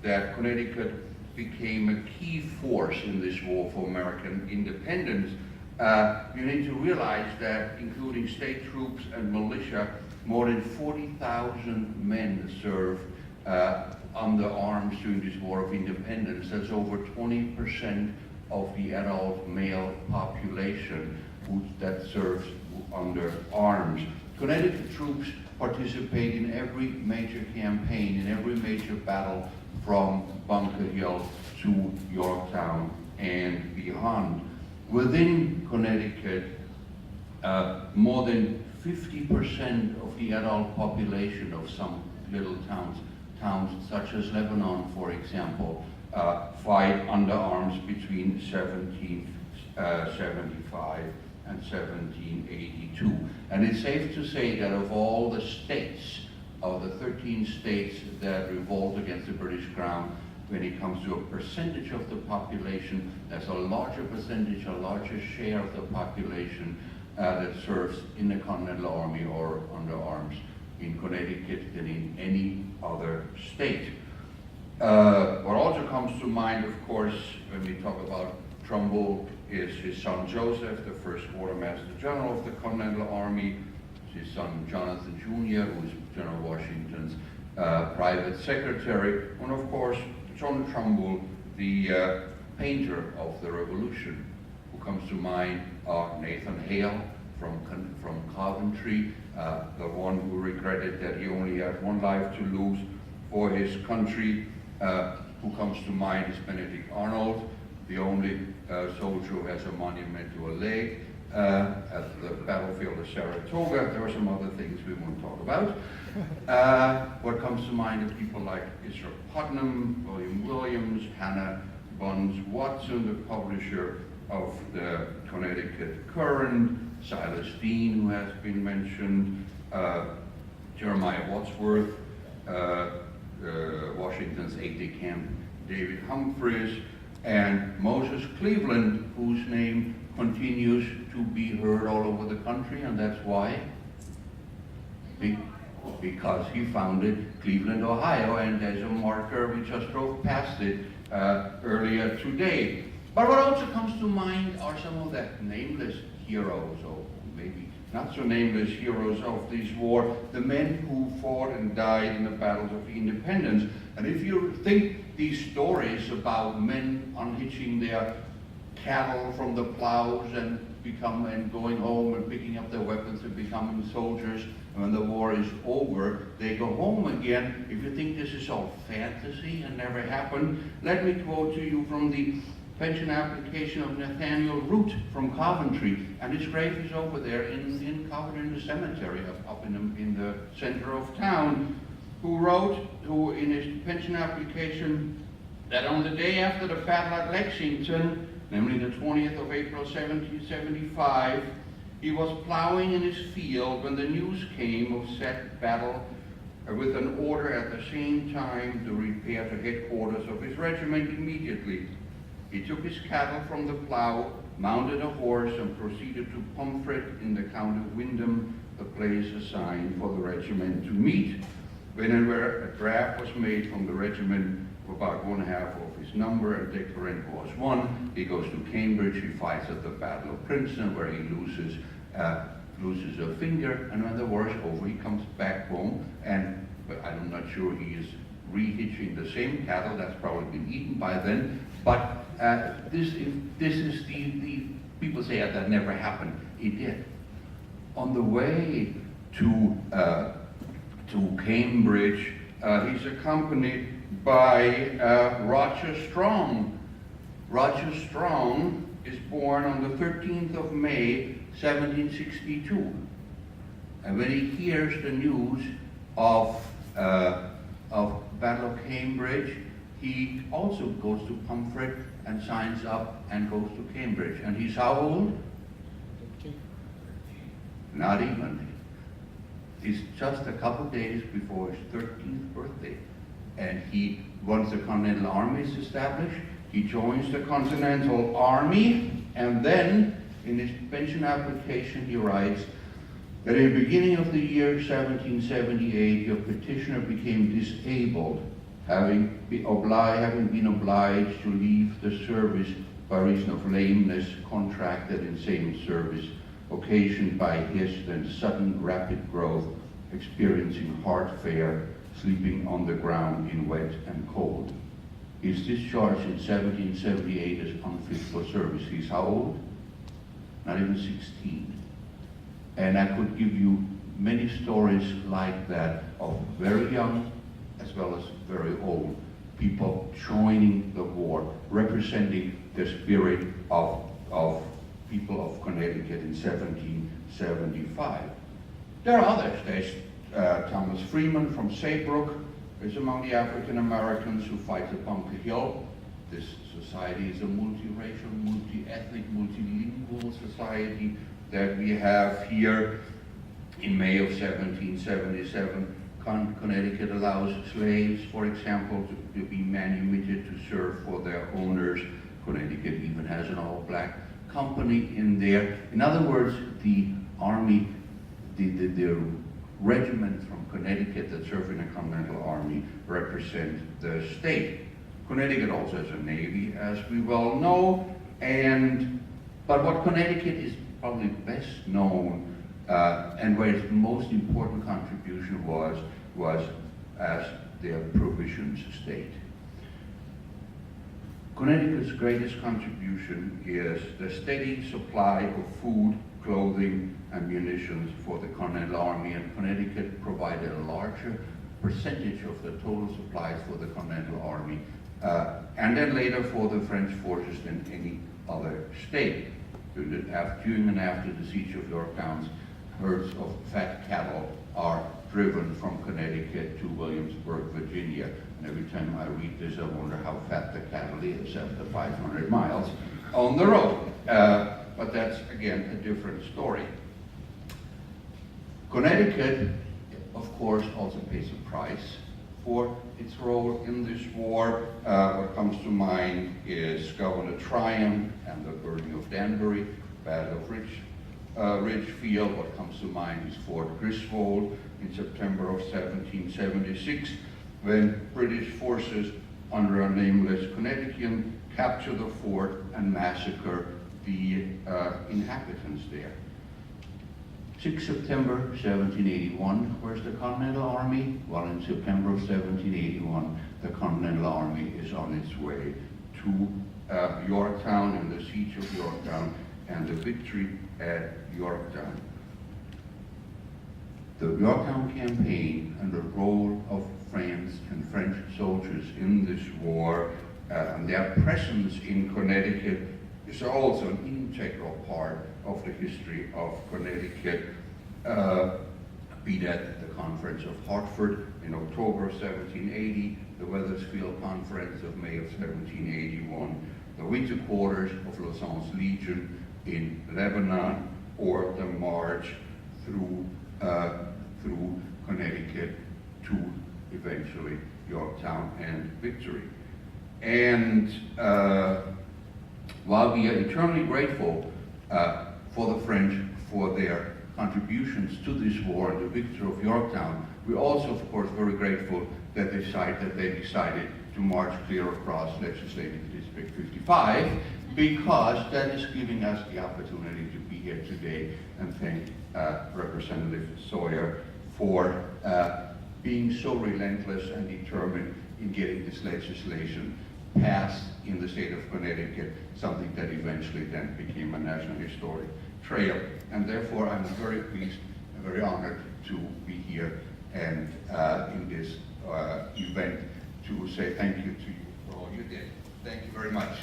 that Connecticut became a key force in this war for American independence, you need to realize that, including state troops and militia, more than 40,000 men served under arms during this War of Independence. That's over 20% of the adult male population that serves under arms. Connecticut troops participate in every major campaign, in every major battle from Bunker Hill to Yorktown and beyond. Within Connecticut, more than 50% of the adult population of some little towns such as Lebanon, for example, fight under arms between 1775 and 1782. And it's safe to say that of all the states, of the 13 states that revolt against the British Crown, when it comes to a percentage of the population, there's a larger percentage, a larger share of the population that serves in the Continental Army or under arms in Connecticut than in any other state. What also comes to mind, of course, when we talk about Trumbull, is his son Joseph, the first Quartermaster General of the Continental Army, his son Jonathan Jr., who is General Washington's private secretary, and of course, John Trumbull, the painter of the Revolution. Who comes to mind are Nathan Hale from Coventry, the one who regretted that he only had one life to lose for his country. Who comes to mind is Benedict Arnold, the only soldier who has a monument to a leg at the battlefield of Saratoga. There are some other things we won't talk about. What comes to mind are people like Israel Putnam, William Williams, Hannah Bunce Watson, the publisher of the Connecticut Courant, Silas Deane, who has been mentioned, Jeremiah Wadsworth, Washington's aide-de-camp David Humphreys, and Moses Cleveland, whose name continues to be heard all over the country, and that's why? Because he founded Cleveland, Ohio, and there's a marker, we just drove past it earlier today. But what also comes to mind are some of the nameless heroes, or maybe not so nameless heroes of this war, the men who fought and died in the battles of independence. And if you think these stories about men unhitching their cattle from the plows and going home and picking up their weapons and becoming soldiers, and when the war is over, they go home again. If you think this is all fantasy and never happened, let me quote to you from the pension application of Nathaniel Root from Coventry, and his grave is over there in Coventry in the cemetery up in the center of town, who wrote in his pension application that on the day after the battle at Lexington, namely the 20th of April 1775, he was plowing in his field when the news came of said battle, with an order at the same time to repair to headquarters of his regiment immediately. He took his cattle from the plow, mounted a horse, and proceeded to Pomfret in the county of Windham, the place assigned for the regiment to meet. When and where a draft was made from the regiment of about 1/2 of his number, and declarant was one, he goes to Cambridge, he fights at the Battle of Princeton, where he loses a finger, and when the war is over, he comes back home, but I'm not sure he is rehitching the same cattle, that's probably been eaten by then, but this is the people say that never happened. It did. On the way to Cambridge, he's accompanied by Roger Strong. Roger Strong is born on the 13th of May, 1762. And when he hears the news of Battle of Cambridge, he also goes to Pomfret and signs up and goes to Cambridge. And he's how old? 13. Not even. He's just a couple days before his 13th birthday. And once the Continental Army is established, he joins the Continental Army, and then in his pension application he writes that in the beginning of the year 1778, your petitioner became disabled having been obliged to leave the service by reason of lameness contracted in same service, occasioned by his then sudden rapid growth, experiencing heart failure, sleeping on the ground in wet and cold. He is discharged in 1778 as unfit for service. He's how old? Not even 16. And I could give you many stories like that of very young as well as very old people joining the war, representing the spirit of people of Connecticut in 1775. There are others. There's Thomas Freeman from Saybrook is among the African Americans who fight at Bunker Hill. This society is a multiracial, multi-ethnic, multilingual society that we have here. In May of 1777, Connecticut allows slaves, for example, to be manumitted to serve for their owners. Connecticut even has an all-black company in there. In other words, the army, the regiment from Connecticut that serve in the Continental Army represent the state. Connecticut also has a navy, as we well know, but what Connecticut is probably best known and where its most important contribution was as their provisions state. Connecticut's greatest contribution is the steady supply of food, clothing, and munitions for the Continental Army, and Connecticut provided a larger percentage of the total supplies for the Continental Army, and then later for the French forces than any other state. During and after the siege of Yorktown, herds of fat cattle are driven from Connecticut to Williamsburg, Virginia. And every time I read this, I wonder how fat the cattle is after 500 miles on the road. But that's, again, a different story. Connecticut, of course, also pays a price for its role in this war. What comes to mind is Governor Tryon and the burning of Danbury, Battle of Ridgefield. What comes to mind is Fort Griswold in September of 1776, when British forces under a nameless Connecticut capture the fort and massacre the inhabitants there. 6 September 1781, where's the Continental Army? Well, in September of 1781, the Continental Army is on its way to Yorktown and the siege of Yorktown and the victory at Yorktown. The Yorktown campaign and the role of France and French soldiers in this war and their presence in Connecticut is also an integral part of the history of Connecticut, be that the Conference of Hartford in October of 1780, the Wethersfield Conference of May of 1781, the winter quarters of Lauzon's Legion in Lebanon, or the march through Connecticut to eventually Yorktown and victory. And while we are eternally grateful for the French for their contributions to this war and the victory of Yorktown, we're also, of course, very grateful that they decided to march clear across Legislative District 55, because that is giving us the opportunity to be here today, and thank Representative Sawyer for being so relentless and determined in getting this legislation passed in the state of Connecticut, something that eventually then became a National Historic Trail. And therefore, I'm very pleased and very honored to be here and in this event to say thank you to you for all you did. Thank you very much.